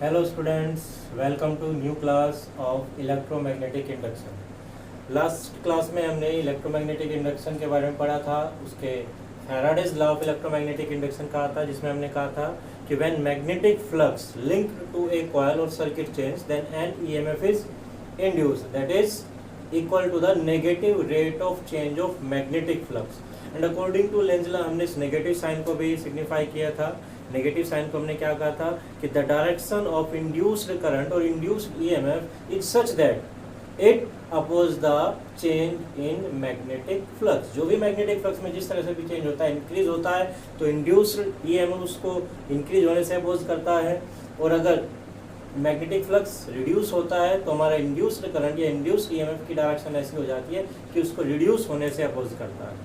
Hello students, welcome to new class of electromagnetic induction. Last class में हमने electromagnetic induction के बारे में पढ़ा था, उसके Faraday's law of electromagnetic induction कहा था, जिसमें हमने कहा था कि when magnetic flux linked to a coil और circuit change then an EMF is induced that is equal to the negative rate of change of magnetic flux. And according to Lenz law हमने इस negative sign को भी signify किया था. Negative sign को हमने क्या कहा था कि the direction of induced current और induced EMF is such that it oppose the change in magnetic flux. जो भी मैग्नेटिक फ्लक्स में जिस तरह से भी चेंज होता है, इंक्रीज होता है, तो इंड्यूस्ड ईएमएफ उसको इंक्रीज होने से अपोज करता है. और अगर मैग्नेटिक फ्लक्स रिड्यूस होता है तो हमारा इंड्यूस्ड करंट या इंड्यूस्ड ईएमएफ की डायरेक्शन ऐसी हो जाती है कि उसको रिड्यूस होने से अपोज करता है.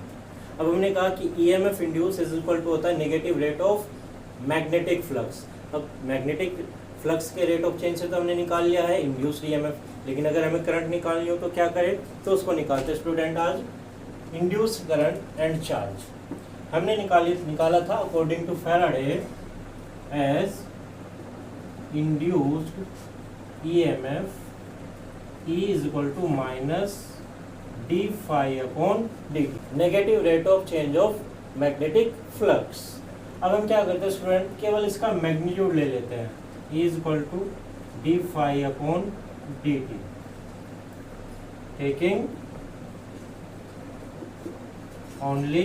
अब हमने कहा कि EMF induce is equal to होता है negative rate of magnetic flux. अब मैग्नेटिक फ्लक्स के रेट ऑफ चेंज से तो हमने निकाल लिया है इंड्यूस्ड ईएमएफ, लेकिन अगर हमें करंट निकालनी हो तो क्या करें, तो उसको निकालते स्टूडेंट आज इंड्यूस्ड करंट एंड चार्ज. हमने निकाला था according to Faraday as induced EMF E is equal to minus D phi upon D T, negative rate of change of magnetic flux. अब हम क्या करते हैं स्टूडेंट, केवल इसका मैग्नीट्यूड ले लेते हैं. E is equal to D phi upon D T, taking only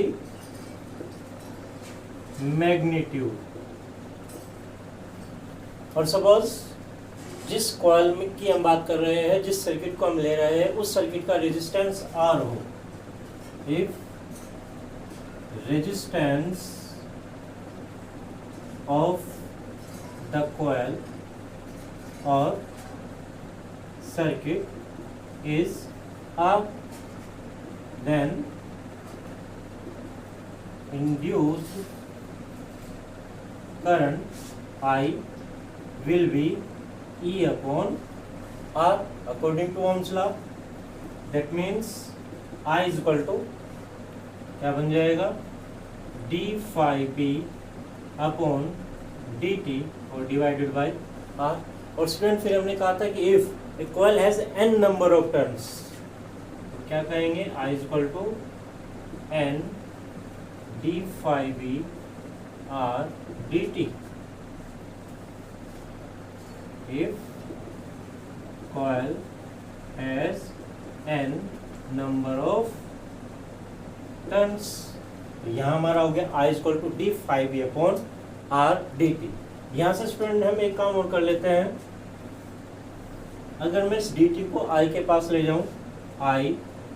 magnitude. और सपोज जिस कॉइल की हम बात कर रहे हैं, जिस सर्किट को हम ले रहे हैं, उस सर्किट का रेजिस्टेंस R हो. If resistance of the coil or circuit is R, then induced current I will be E upon R according to Ohm's law. That means I is equal to क्या बन जाएगा, d phi b upon D T और divided by R. और student फिर हमने कहा था कि if a coil has N number of turns, तो क्या कहेंगे, I is equal to N D phi B R D T. If coil has N number of turns, तो यहाँ हमारा हो गया I equal to D phi B upon R D T. यहाँ से स्टूडेंट हम एक काम और कर लेते हैं. अगर मैं इस डी टी को आई के पास ले जाऊं, I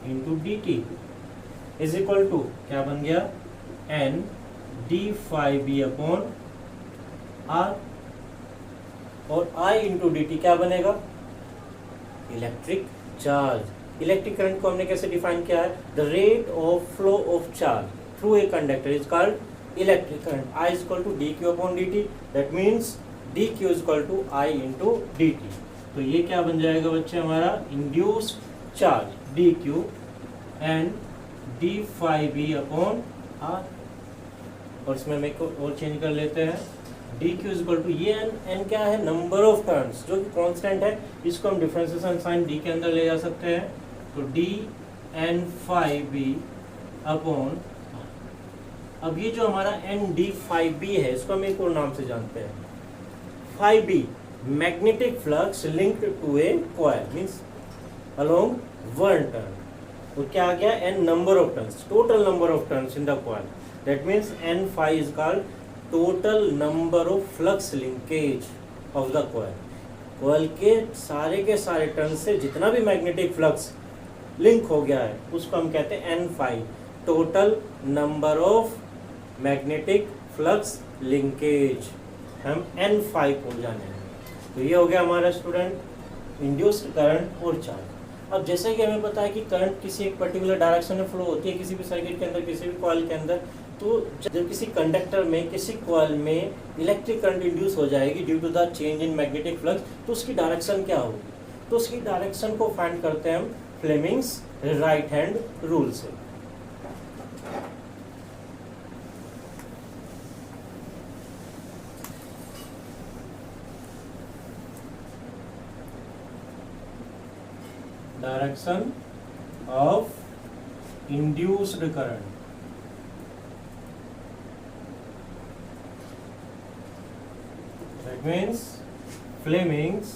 into D T is equal to क्या बन गया, N D phi B upon R. और आई इंटू डी टी क्या बनेगा, इलेक्ट्रिक चार्ज. इलेक्ट्रिक करंट को हमने कैसे डिफाइन किया है, the rate of flow of charge through a conductor is called electric current. I is equal to dq upon dt. That means dq is equal to I into dt. तो ये क्या बन जाएगा बच्चे, हमारा induced charge dq and d phi b upon r. और इसमें हम एक और चेंज कर लेते हैं, dq is equal to ये n क्या है, नंबर ऑफ टर्न्स जो कि कांस्टेंट है, इसको हम डिफरेंशिएशन साइन d के अंदर ले जा सकते हैं. तो d n phi b upon, अब ये जो हमारा एन डी फाई बी है, इसको हम एक और नाम से जानते हैं, phi be magnetic flux linked to a coil means along one turn. तो क्या आ गया, N number of turns, total number of turns in the coil. That means N phi is called total number of flux linkage of the coil. Coil के सारे turn से जितना भी magnetic flux link हो गया है उसको हम कहते हैं N phi, total number of magnetic flux linkage. हम एन फाई को जाने हैं. तो ये हो गया हमारा स्टूडेंट इंड्यूस्ड करंट और चार्ज. अब जैसे कि हमें पता है कि करंट किसी एक पर्टिकुलर डायरेक्शन में फ्लो होती है किसी भी सर्किट के अंदर, किसी भी कॉइल के अंदर, तो जब किसी कंडक्टर में, किसी कॉइल में इलेक्ट्रिक करंट इंड्यूस हो जाएगी due to the change in magnetic flux, तो उसकी डायरेक्शन क्या होगी, तो उसकी डायरेक्शन को फाइंड करते हैं हम फ्लेमिंग्स राइट हैंड रूल से. Direction of induced current. That means Fleming's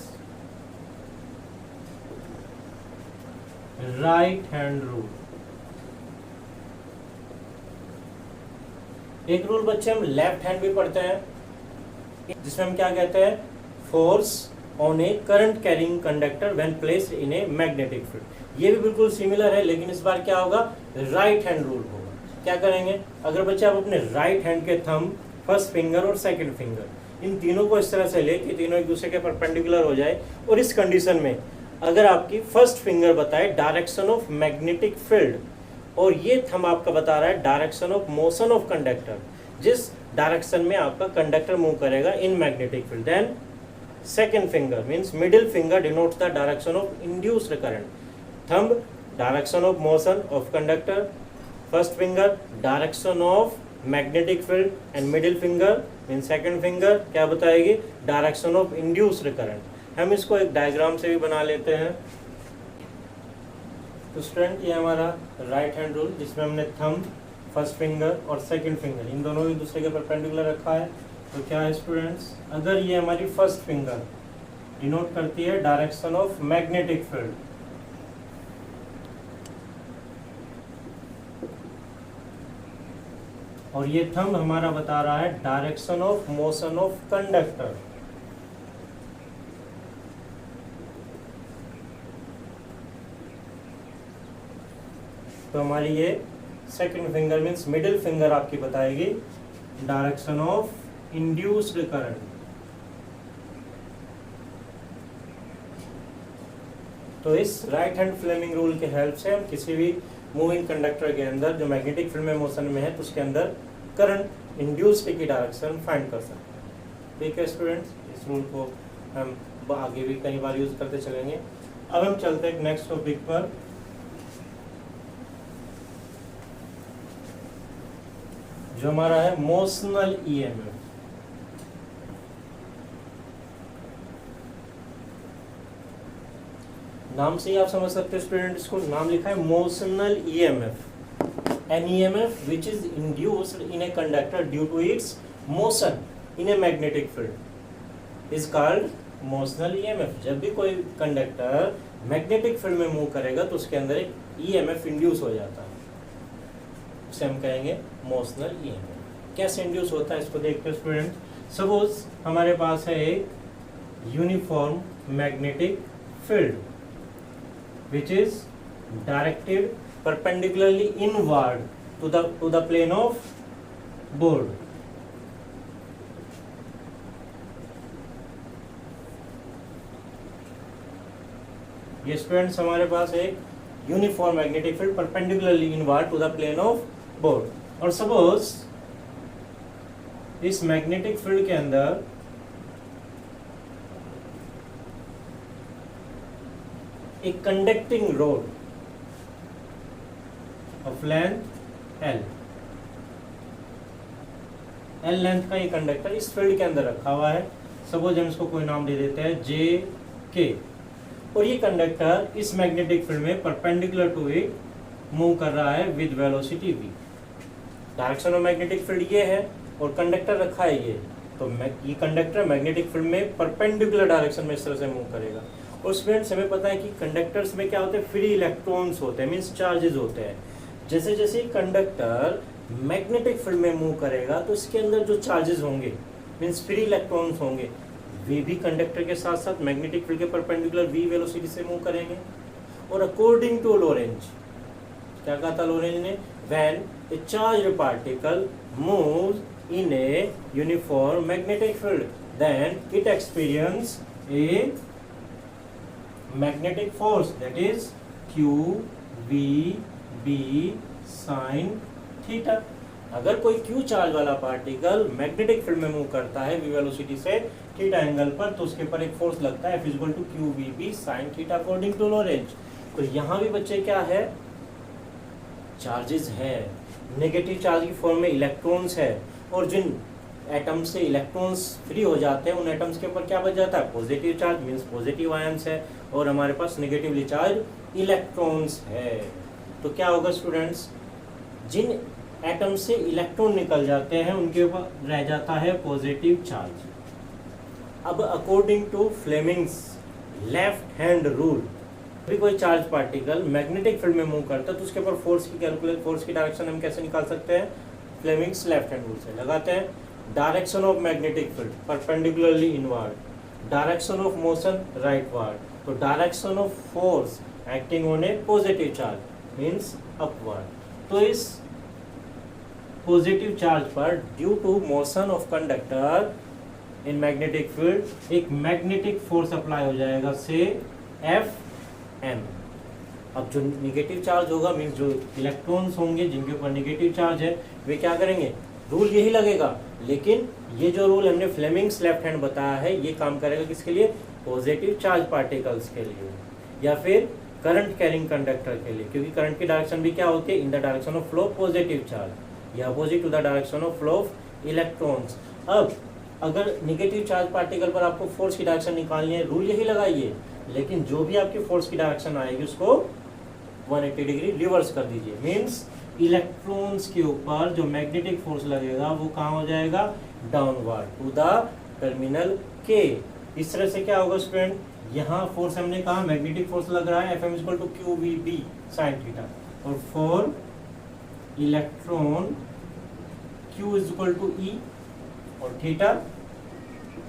right hand rule। एक रूल बच्चे हम लेफ्ट हैंड भी पढ़ते हैं, जिसमें हम क्या कहते हैं, force on A current carrying conductor when placed in a magnetic field. ये भी बिल्कुल सिमिलर है, लेकिन इस बार क्या होगा, राइट हैंड रूल होगा। क्या करेंगे, अगर बच्चे आप अपने राइट हैंड के थंब, फर्स्ट फिंगर और सेकंड फिंगर, इन तीनों को इस तरह से ले कि तीनों एक दूसरे के परपेंडिकुलर हो जाए, और इस कंडीशन में अगर आपकी फर्स्ट फिंगर बताए डायरेक्शन ऑफ मैग्नेटिक फील्ड और ये थंब आपका बता रहा है direction of motion of conductor, जिस डायरेक्शन में आपका कंडक्टर मूव करेगा in magnetic field, then second finger means middle finger denotes the direction of induced current, thumb direction of motion of conductor, first finger direction of magnetic field and middle finger mean second finger क्या बताएगी, direction of induced current. हम इसको एक diagram से भी बना लेते हैं। तो स्टूडेंट ये हमारा राइट हैंड रूल, जिसमें हमने थंब, फर्स्ट फिंगर और सेकंड फिंगर इन दोनों एक दूसरे के परपेंडिकुलर रखा है। तो क्या है स्टूडेंट्स, अगर ये हमारी फर्स्ट फिंगर डिनोट करती है डायरेक्शन ऑफ मैग्नेटिक फील्ड, और ये थंब हमारा बता रहा है direction of motion of conductor, तो हमारी ये second finger means middle finger आपकी बताएगी डायरेक्शन ऑफ इंड्यूस्ड करंट। तो इस राइट हैंड फ्लेमिंग रूल के हेल्प से हम किसी भी मूविंग कंडक्टर के अंदर जो मैग्नेटिक फील्ड में मोशन में है, तो उसके अंदर करंट इंड्यूस्ड की डायरेक्शन फाइंड कर सकते हैं। ठीक है स्टूडेंट्स, इस रूल को हम आगे भी कई बार यूज करते चलेंगे। अब हम चलते हैं नेक्स्ट टॉपिक पर, जो हमारा है मोशनल ईएमएफ। नाम से ही आप समझ सकते हैं स्टूडेंट, इसको नाम लिखा है motional EMF, an EMF which is induced in a conductor due to its motion in a magnetic field is called motional EMF। जब भी कोई कंडक्टर मैग्नेटिक फील्ड में मूव करेगा तो उसके अंदर एक EMF इंड्यूस हो जाता है, उसे हम कहेंगे मोशनल EMF। कैसे इंड्यूस होता है इसको देखते हैं स्टूडेंट। सपोज हमारे पास है एक uniform magnetic field which is directed perpendicularly inward to the plane of board। ये स्टूडेंट्स हमारे पास एक uniform magnetic field perpendicularly inward to the plane of board, और सपोज इस मैग्नेटिक फील्ड के अंदर एक conducting rod of length L length का ये कंडक्टर इस फील्ड के अंदर रखा हुआ है। सपोज हम इसको कोई नाम दे देते हैं JK, और ये कंडक्टर इस मैग्नेटिक फील्ड में परपेंडिकुलर टू इट मूव कर रहा है with velocity v। Direction of magnetic field ये है और कंडक्टर रखा है ये, तो ये कंडक्टर मैग्नेटिक फील्ड में परपेंडिकुलर डायरेक्शन में इस तरह से मूव करेगा। और स्टूडेंट्स हमें पता है कि कंडक्टर्स में क्या होते हैं, फ्री इलेक्ट्रॉन्स होते हैं, मींस चार्जेस होते हैं। जैसे जैसे कंडक्टर मैग्नेटिक फील्ड में मूव करेगा तो इसके अंदर जो चार्जेस होंगे मींस फ्री इलेक्ट्रॉन्स होंगे, वे भी कंडक्टर के साथ साथ मैग्नेटिक फील्ड के परपेंडिकुलर v वेलोसिटी से मूव करेंगे। और अकॉर्डिंग टू लॉरेंज, क्या कहा था लॉरेंज ने, when a charged particle moves in a uniform magnetic field then it experience a magnetic force that is q v b sin theta. अगर कोई q charge वाला पार्टिकल मैग्नेटिक फील्ड में move करता है v वेलोसिटी से theta angle पर, तो उसके ऊपर एक फोर्स लगता है equal to q v b sin theta according to Lorentz. तो यहाँ भी बच्चे क्या है, चार्जेस है, नेगेटिव चार्ज की फॉर्म में इलेक्ट्रॉन्स है, और जिन एटम से इलेक्ट्रॉन्स फ्री हो जाते हैं, उन एटम्स के ऊपर क्या बच जाता है, positive charge, means positive ions है, और हमारे पास नेगेटिवली चार्ज इलेक्ट्रॉन्स है। तो क्या होगा स्टूडेंट्स, जिन एटम से इलेक्ट्रॉन निकल जाते हैं उनके ऊपर रह जाता है पॉजिटिव चार्ज। अब according to Fleming's left hand rule, भी कोई चार्ज पार्टिकल मैग्नेटिक फील्ड में मूव करता है तो उसके ऊपर फोर्स की डायरेक्शन हम कैसे निकाल सकते हैं, फ्लेमिंग्स लेफ्ट हैंड रूल से लगाते हैं। Direction of magnetic field perpendicularly inward, direction of motion rightward, तो direction of force acting on a positive charge means upward. तो इस पॉजिटिव चार्ज पर due to motion of conductor in magnetic field एक magnetic force apply हो जाएगा say Fm। अब जो negative charge होगा मींस जो इलेक्ट्रॉन्स होंगे जिनके ऊपर निगेटिव चार्ज है वे क्या करेंगे, रूल यही लगेगा, लेकिन ये जो रूल हमने फ्लेमिंग्स लेफ्ट हैंड बताया है ये काम करेगा किसके लिए, पॉजिटिव चार्ज पार्टिकल्स के लिए या फिर करंट कैरिंग कंडक्टर के लिए, क्योंकि करंट की डायरेक्शन भी क्या होती है, in the direction of flow of positive charge या opposite to the direction of flow of electrons. अब अगर निगेटिव चार्ज पार्टिकल पर आपको फोर्स की डायरेक्शन निकालनी है, रूल यही लगाइए, लेकिन जो भी आपकी फोर्स की डायरेक्शन आएगी उसको 180 डिग्री रिवर्स कर दीजिए। मींस इलेक्ट्रॉन्स के ऊपर जो मैग्नेटिक फोर्स लगेगा वो कहाँ हो जाएगा, डाउनवर्ड टू द टर्मिनल के। इस तरह से क्या होगा स्टूडेंट, यहाँ फोर्स हमने कहा मैग्नेटिक फोर्स लग रहा है Fm = QVB sin थीटा, और फॉर इलेक्ट्रॉन Q = E और थीटा,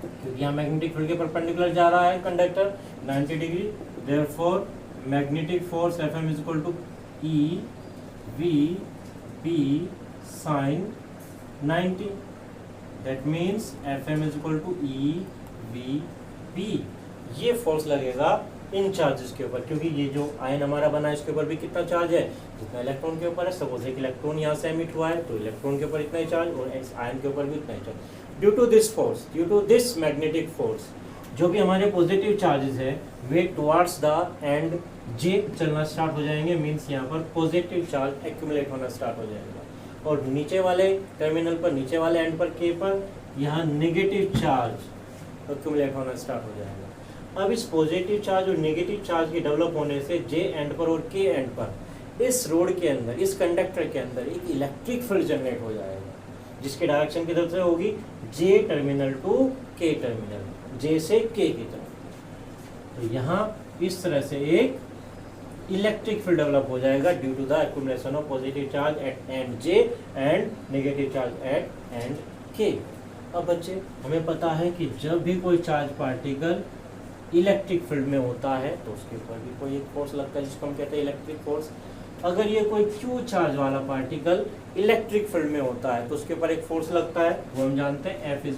क्योंकि यहाँ मैग्नेटिक फील्ड के परपेंडिकुलर जा रहा है conductor 90 degree, therefore magnetic force Fm = EVB sin 90, that means Fm = EVB। ये फोर्स लगेगा इन चार्जेस के ऊपर, क्योंकि ये जो आयन हमारा बना है इसके ऊपर भी कितना चार्ज है, जितना इलेक्ट्रॉन के ऊपर है। सपोज एक इलेक्ट्रॉन यहाँ से एमिट हुआ है तो इलेक्ट्रॉन के ऊपर इतना ही चार्ज और इस आयन के ऊपर भी इतना ही charge. Due to this force, due to this magnetic force, जो भी हमारे पॉजिटिव चार्जेस है वे टुवर्ड्स द एंड जे चलना स्टार्ट हो जाएंगे, मीन्स यहाँ पर पॉजिटिव चार्ज एक्यूमुलेट होना स्टार्ट हो जाएगा, और नीचे वाले टर्मिनल पर, नीचे वाले एंड पर के पर यहाँ नेगेटिव चार्ज एक्यूमुलेट होना स्टार्ट हो जाएगा। अब इस पॉजिटिव चार्ज और नेगेटिव चार्ज के डेवलप होने से जे एंड पर और के एंड पर इस रोड के अंदर, इस कंडक्टर के अंदर एक इलेक्ट्रिक फील्ड जनरेट हो जाएगा, जिसकी डायरेक्शन की तरफ से होगी जे टर्मिनल टू के टर्मिनल, जे से के की तरफ। तो यहाँ इस तरह से एक इलेक्ट्रिक फील्ड डेवलप हो जाएगा due to the accumulation of positive charge at end J and negative charge at end K. अब बच्चे हमें पता है कि जब भी कोई चार्ज पार्टिकल इलेक्ट्रिक फील्ड में होता है तो उसके ऊपर भी कोई एक फोर्स लगता है जिसको हम कहते हैं इलेक्ट्रिक फोर्स। अगर ये कोई क्यू चार्ज वाला पार्टिकल इलेक्ट्रिक फील्ड में होता है तो उसके ऊपर एक फोर्स लगता है, वो हम जानते हैं F =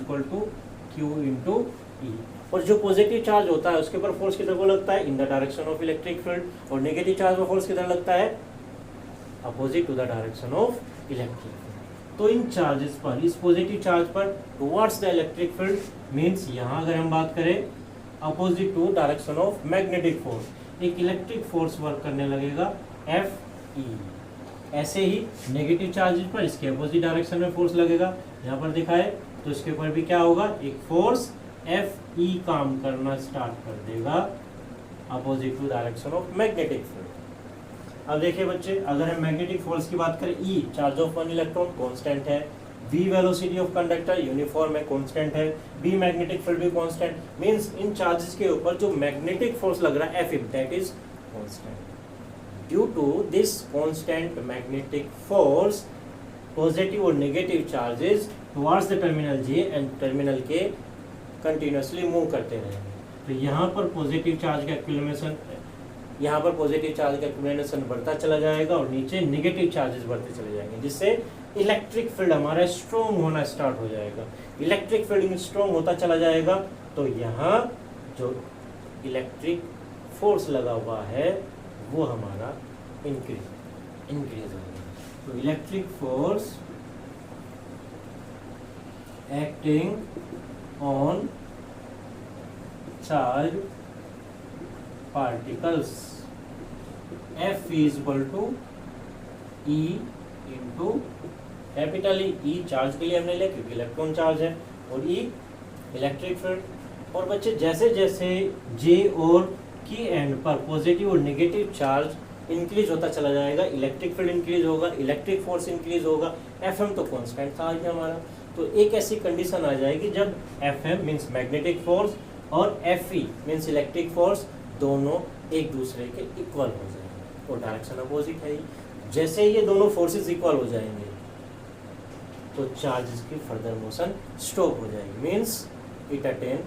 Q × E। और जो पॉजिटिव चार्ज होता है उसके ऊपर फोर्स किधर को लगता है, in the direction of electric field, और नेगेटिव चार्ज में फोर्स किधर लगता है, opposite to the direction of electric field. तो इन चार्जेस पर, इस पॉजिटिव चार्ज पर towards the electric field, means यहाँ अगर हम बात करें opposite to direction of magnetic force, एक इलेक्ट्रिक फोर्स वर्क करने लगेगा Fe। ऐसे ही नेगेटिव चार्जेस पर इसके अपोजिट डायरेक्शन में फोर्स लगेगा, यहाँ पर दिखाए तो इसके ऊपर भी क्या होगा, एक फोर्स Fe काम करना स्टार्ट कर देगा opposite to direction of magnetic field. अब देखिए बच्चे, अगर हम मैग्नेटिक फोर्स की बात करें, E charge of one electron constant है, V velocity of conductor uniform है, कांस्टेंट है, B मैग्नेटिक फील्ड भी कांस्टेंट, मींस इन चार्जेस के ऊपर जो मैग्नेटिक फोर्स लग रहा है F that is constant. Due to this constant magnetic force, positive और negative charges towards the terminal J and terminal K continuously move करते रहेंगे। तो यहाँ पर पॉजिटिव चार्ज का एक्यूमुलेशन, यहाँ पर पॉजिटिव चार्ज का एक्यूमुलेशन बढ़ता चला जाएगा और नीचे नेगेटिव चार्जेस बढ़ते चले जाएंगे, जिससे इलेक्ट्रिक फील्ड हमारा स्ट्रॉन्ग होना स्टार्ट हो जाएगा। इलेक्ट्रिक फील्ड स्ट्रॉन्ग होता चला जाएगा तो यहाँ जो इलेक्ट्रिक फोर्स लगा हुआ है वो हमारा इंक्रीज होगा। तो electric force acting on charge particles F = E × capital E charge के लिए हमने लिया क्योंकि इलेक्ट्रॉन चार्ज है, और ई इलेक्ट्रिक फील्ड। और बच्चे जैसे जैसे जे और की एंड पर पॉजिटिव और नेगेटिव चार्ज इंक्रीज होता चला जाएगा, इलेक्ट्रिक फील्ड इंक्रीज होगा, इलेक्ट्रिक फोर्स इंक्रीज होगा। एफएम तो कांस्टेंट था आज हमारा, तो एक ऐसी कंडीशन आ जाएगी जब एफएम मींस मैग्नेटिक फोर्स और एफई मींस इलेक्ट्रिक फोर्स दोनों एक दूसरे के इक्वल हो जाएंगे, और डायरेक्शन अपोजिट है। जैसे ये दोनों फोर्सेस इक्वल हो जाएंगे तो चार्जेस की फर्दर मोशन स्टॉप हो जाएगी, means it attain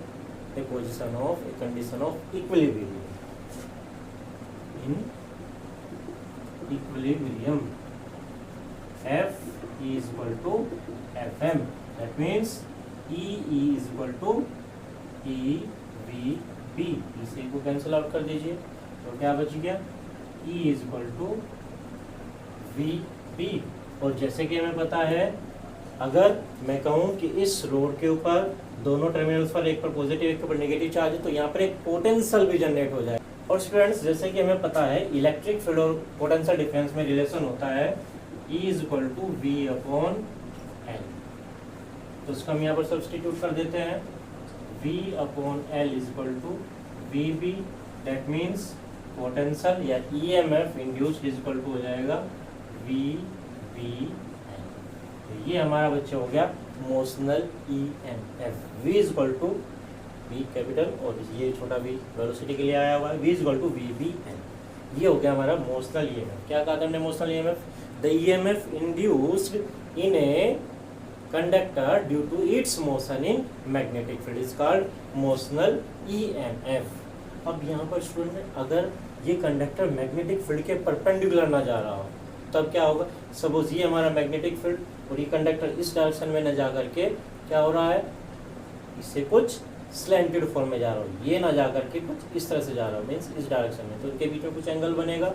a position of a condition of equilibrium. In equilibrium, F is equal to Fm. That means E is equal to EVB. इसे को कैंसिल आउट कर दीजिए तो क्या बच गया, E is equal to VB। और जैसे कि हमें पता है अगर मैं कहूँ कि इस रोड के ऊपर दोनों टर्मिनल्स पर एक पर पॉजिटिव एक पर नेगेटिव चार्ज है तो यहाँ पर एक पोटेंशियल भी जनरेट हो जाए। और स्टूडेंट्स जैसे कि हमें पता है इलेक्ट्रिक फील्ड और पोटेंशियल डिफरेंस में रिलेशन होता है E is equal to V upon L। तो इसको हम यहाँ पर सब्स्टिट्यूट कर देते हैं, V upon L is equal to VB। That means potential या EMF induced is equal to हो जाएगा VB। ये हमारा बच्चा हो गया motional EMF। V is equal to V capital और ये छोटा v वेलोसिटी के लिए आया हुआ है, V is equal to VBN। ये हो गया हमारा मोशनल EMF। क्या कहा था हमने motional EMF? The EMF induced in a conductor due to its motion in magnetic field is called motional EMF। अब यहाँ पर स्टूडेंट अगर ये कंडक्टर मैग्नेटिक फील्ड के परपेंडिकुलर ना जा रहा हो तब क्या होगा, सपोज ये हमारा मैग्नेटिक फील्ड और ये कंडक्टर इस डायरेक्शन में न जा करके क्या हो रहा है, इससे कुछ स्लैंटेड फॉर्म में जा रहा हो, ये ना जा करके कुछ इस तरह से जा रहा हो मीन्स इस डायरेक्शन में, तो इनके बीच में कुछ एंगल बनेगा।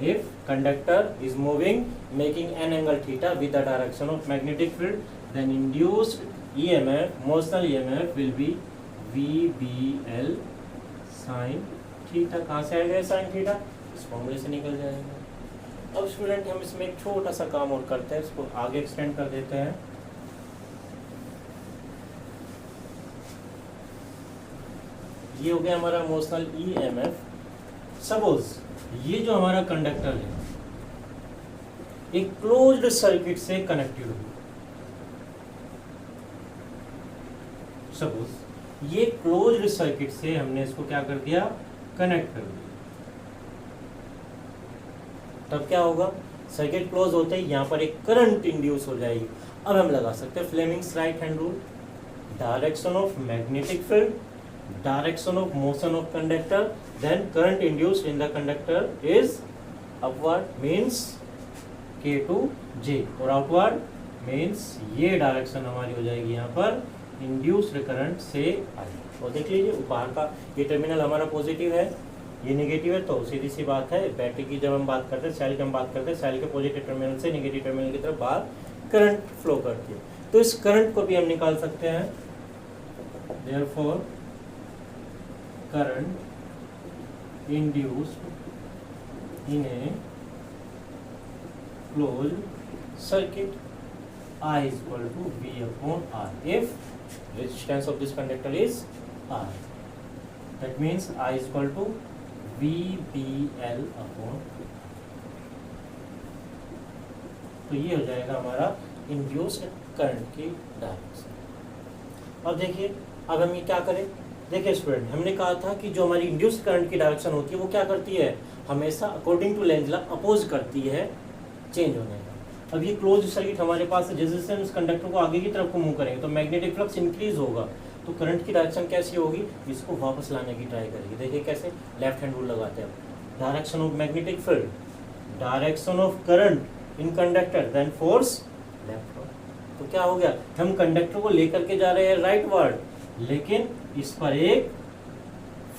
If conductor is moving making an angle theta with the direction of magnetic field then induced EMF motional EMF will be VBL sine theta. कहाँ से आएगा साइन थीटा, इस फॉर्मूले से निकल जाएगा। अब स्टूडेंट हम इसमें एक छोटा सा काम और करते हैं, इसको आगे एक्सटेंड कर देते हैं। ये हो गया हमारा मोशनल EMF। सपोज ये जो हमारा कंडक्टर है एक क्लोज्ड सर्किट से कनेक्टेड हो, सपोज ये क्लोज्ड सर्किट से हमने इसको क्या कर दिया, कनेक्ट कर दिया। तब क्या होगा, सर्किट क्लोज होते ही यहाँ पर एक करंट इंड्यूस हो जाएगी। अब हम लगा सकते हैं Fleming's right hand rule, direction of magnetic field, direction of motion of conductor, then current induced in the conductor is upward means K to J और आउटवर्ड मीन्स ये डायरेक्शन हमारी हो जाएगी यहाँ पर इंड्यूस्ड करंट से आई। और देख लीजिए ऊपर का ये टर्मिनल हमारा पॉजिटिव है, ये नेगेटिव है, तो सीधी सी बात है बैटरी की जब हम बात करते हैं सेल की हम बात करते हैं, सेल के पॉजिटिव टर्मिनल से नेगेटिव टर्मिनल की तरफ बाहर करंट फ्लो करती है। तो इस करंट को भी हम निकाल सकते हैं, therefore current induced in a closed circuit I is equal to V upon R if resistance of this conductor is R. That means I is equal to VBL upon। तो ये हो जाएगा हमारा इंड्यूस्ड करंट की direction. अब देखिए अब हम ये क्या करें, देखिए स्टूडेंट हमने कहा था कि जो हमारी इंड्यूस्ड करंट की डायरेक्शन होती है वो क्या करती है, हमेशा according to Lenz law oppose करती है चेंज होने का। अब ये क्लोज सर्किट हमारे पास है, जैसे जैसे हम इस कंडक्टर को आगे की तरफ को मूव करेंगे तो मैग्नेटिक फ्लक्स इंक्रीज होगा, तो करंट की डायरेक्शन कैसी होगी, इसको वापस लाने की ट्राई करेगी। देखिए कैसे, लेफ्ट हैंड रूल लगाते हैं, direction of magnetic field, direction of current in conductor, then force leftward. तो क्या हो गया, हम कंडक्टर को लेकर के जा रहे हैं राइट वर्ड, लेकिन इस पर एक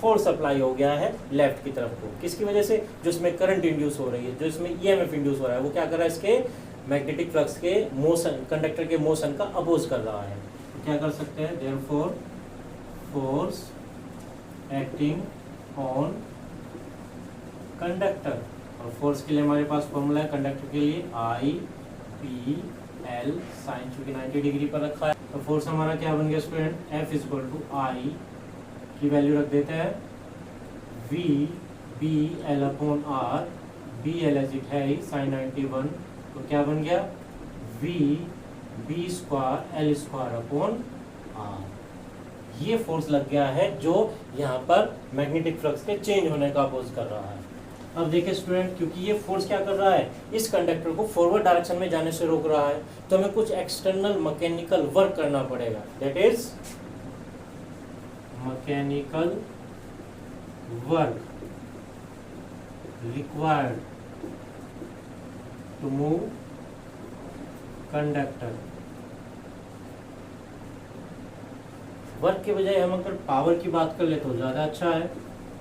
फोर्स अप्लाई हो गया है लेफ्ट की तरफ को, किसकी वजह से, जो इसमें करंट इंड्यूस हो रही है, जो इसमें EMF इंड्यूस हो रहा है, वो क्या कर रहा है, इसके मैग्नेटिक फ्लक्स के मोशन, कंडक्टर के मोशन का अपोज कर रहा है। तो क्या कर सकते हैं, therefore force acting on conductor, और फोर्स के लिए हमारे पास फॉर्मूला है कंडक्टर के लिए I पी एल साइन चूंकि 90 डिग्री पर रखा है तो फोर्स हमारा क्या बन गया student, F is equal to I की वैल्यू रख देते हैं V B L upon R, B L as it है ही साइन 91 तो क्या बन गया V B square L square upon R. ये फोर्स लग गया है जो यहाँ पर मैग्नेटिक फ्लक्स के चेंज होने का अपोज कर रहा है। अब देखिए स्टूडेंट, क्योंकि ये फोर्स क्या कर रहा है, इस कंडक्टर को फॉरवर्ड डायरेक्शन में जाने से रोक रहा है, तो हमें कुछ एक्सटर्नल मैकेनिकल वर्क करना पड़ेगा, that is mechanical work required to move conductor. Work के बजाय हम अगर पावर की बात कर ले तो ज्यादा अच्छा है,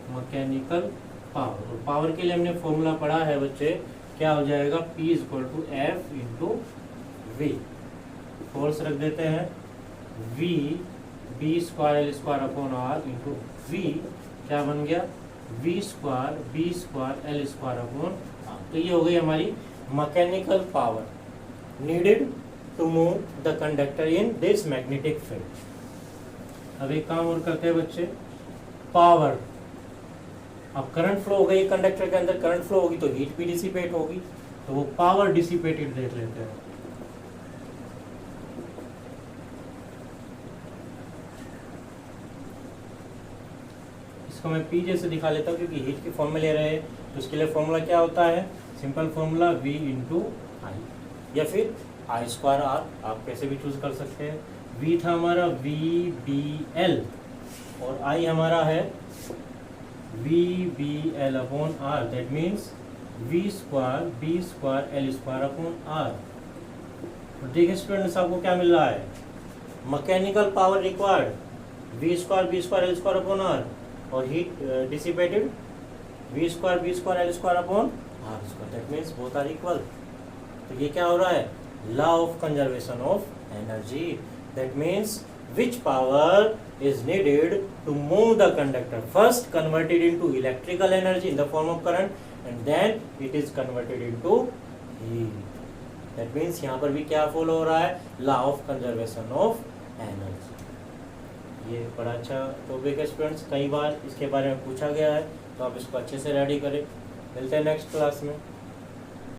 मैकेनिकल पावर। और पावर के लिए हमने फॉर्मूला पढ़ा है बच्चे, क्या हो जाएगा, P is equal to F into V. Force रख देते हैं V B square L square upon R into V, क्या बन गया V square B square L square upon R. तो ये हो गई हमारी mechanical power needed to move the conductor in this magnetic field. अब एक काम और करते हैं बच्चे, पावर, अब करंट फ्लो हो गई कंडक्टर के अंदर, करंट फ्लो होगी तो हीट भी डिसिपेट होगी, तो वो पावर डिसिपेटेड देख लेते हैं। इसको मैं P जैसे दिखा लेता हूँ क्योंकि हीट की फॉर्म में ले रहे हैं, तो उसके लिए फॉर्मूला क्या होता है, सिंपल फॉर्मूला V इंटू आई या फिर आई स्क्वायर आर, आप कैसे भी चूज कर सकते हैं। V था हमारा V बी एल और I हमारा है V B L upon R, that means V square B square L square upon R. देखिए स्टूडेंट्स, आपको क्या मिल रहा है, mechanical power required V square B square L square upon R और heat dissipated V square B square L square upon R square, that means both are equal. तो ये क्या हो रहा है, law of conservation of energy, that means which power is needed to move the conductor, first converted into electrical energy in the form of current and then it is converted into heat, that means यहाँ पर भी क्या follow हो रहा है, law of conservation of energy। ये बड़ा अच्छा टॉपिक है स्टूडेंट्स, कई बार इसके बारे में पूछा गया है, तो आप इसको अच्छे से रेडी करें। मिलते हैं नेक्स्ट क्लास में।